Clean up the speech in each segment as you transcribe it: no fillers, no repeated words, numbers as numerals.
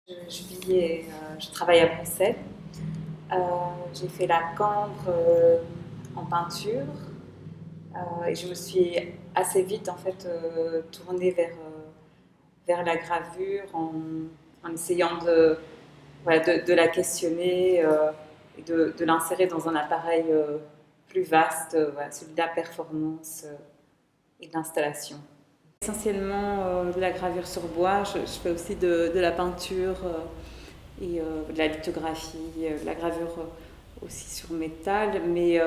Je travaille à Bruxelles. Euh, j'ai fait la Cambre en peinture et je me suis assez vite en fait tournée vers la gravure en essayant voilà, de la questionner et de l'insérer dans un appareil plus vaste, voilà, celui de la performance et de l'installation. Essentiellement de la gravure sur bois, je fais aussi de la peinture et de la lithographie, de la gravure aussi sur métal, mais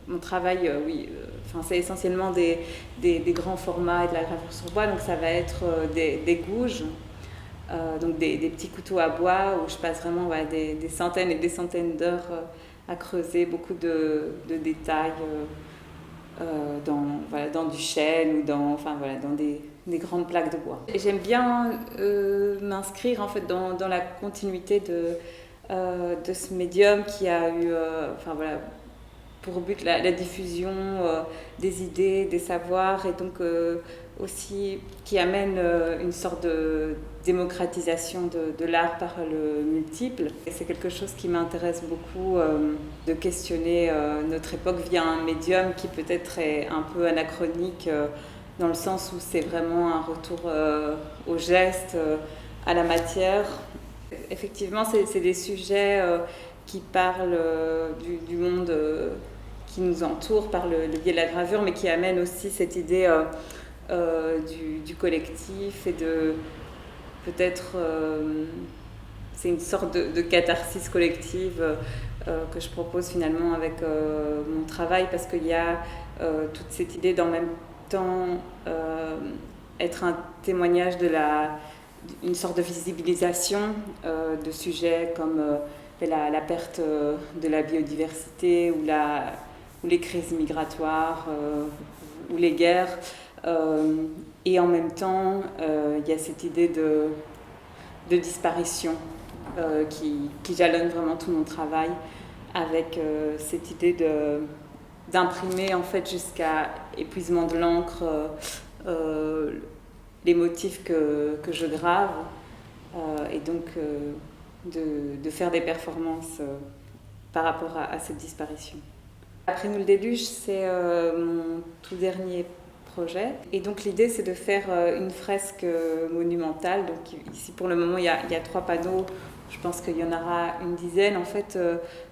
mon travail, oui, c'est essentiellement des grands formats et de la gravure sur bois, donc ça va être des gouges, donc des petits couteaux à bois où je passe vraiment des centaines et des centaines d'heures à creuser beaucoup de détails dans du chêne ou dans des grandes plaques de bois. Et j'aime bien m'inscrire en fait dans la continuité de ce médium qui a eu pour but la diffusion des idées, des savoirs et donc aussi qui amène une sorte de démocratisation de l'art par le multiple. Et c'est quelque chose qui m'intéresse beaucoup de questionner notre époque via un médium qui peut-être est un peu anachronique dans le sens où c'est vraiment un retour au geste, à la matière. Effectivement, c'est des sujets qui parlent du monde qui nous entoure par le biais de la gravure, mais qui amène aussi cette idée du collectif et de peut-être c'est une sorte de catharsis collective que je propose finalement avec mon travail parce qu'il y a toute cette idée d'en même temps être un témoignage une sorte de visibilisation de sujets comme la perte de la biodiversité ou les crises migratoires ou les guerres. Et en même temps, il y a cette idée de disparition qui jalonne vraiment tout mon travail avec cette idée d'imprimer en fait jusqu'à épuisement de l'encre les motifs que je grave et donc de faire des performances par rapport à cette disparition. Après nous le déluge, c'est mon tout dernier projet. Et donc l'idée, c'est de faire une fresque monumentale. Donc ici, pour le moment, il y a 3 panneaux. Je pense qu'il y en aura une dizaine, en fait,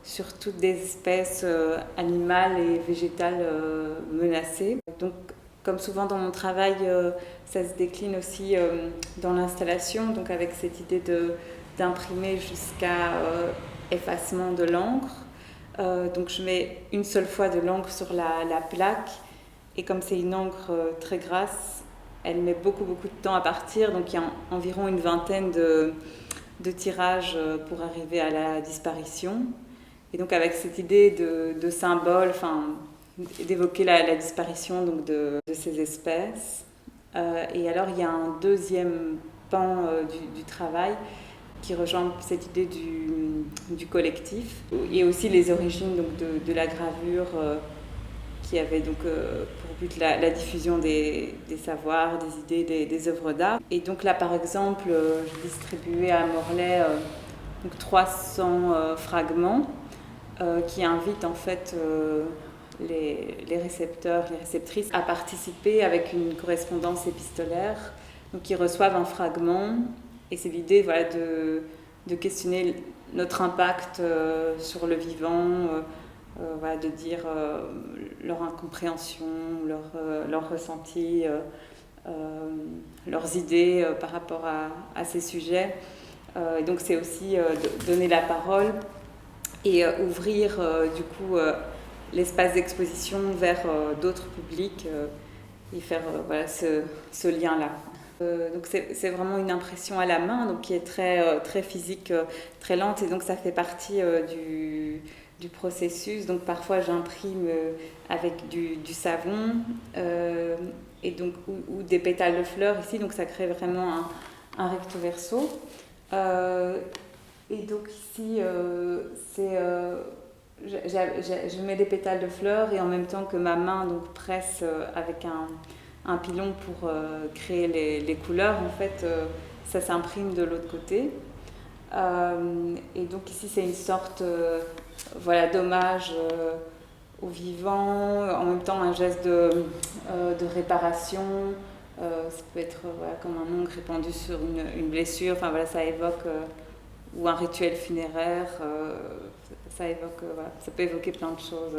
sur toutes des espèces animales et végétales menacées. Donc, comme souvent dans mon travail, ça se décline aussi dans l'installation, donc avec cette idée d'imprimer jusqu'à effacement de l'encre. Donc je mets une seule fois de l'encre sur la plaque et comme c'est une encre très grasse, elle met beaucoup de temps à partir, donc il y a environ une vingtaine de tirages pour arriver à la disparition. Et donc avec cette idée de symbole, d'évoquer la disparition donc de ces espèces. Et alors il y a un deuxième pan du travail qui rejoint cette idée du collectif et aussi les origines donc de la gravure qui avait donc pour but la diffusion des savoirs, des idées, des œuvres d'art. Et donc là par exemple, je distribuais à Morlaix donc 300 fragments qui invitent en fait les récepteurs, les réceptrices à participer avec une correspondance épistolaire. Donc ils reçoivent un fragment et c'est l'idée de questionner notre impact sur le vivant, de dire leur incompréhension, leur ressenti, leurs idées par rapport à ces sujets. Et donc c'est aussi donner la parole et ouvrir du coup l'espace d'exposition vers d'autres publics et faire ce lien-là. Donc c'est vraiment une impression à la main donc qui est très physique, très lente et donc ça fait partie du processus. Donc parfois j'imprime avec du savon et donc, ou des pétales de fleurs ici, donc ça crée vraiment un recto verso. Et donc ici, je mets des pétales de fleurs et en même temps que ma main donc, presse avec un pilon pour créer les couleurs, en fait, ça s'imprime de l'autre côté. Et donc ici, c'est une sorte d'hommage aux vivants, en même temps un geste de réparation. Ça peut être comme un ongle répandu sur une blessure, enfin voilà, ça évoque, ou un rituel funéraire, ça évoque, ça peut évoquer plein de choses.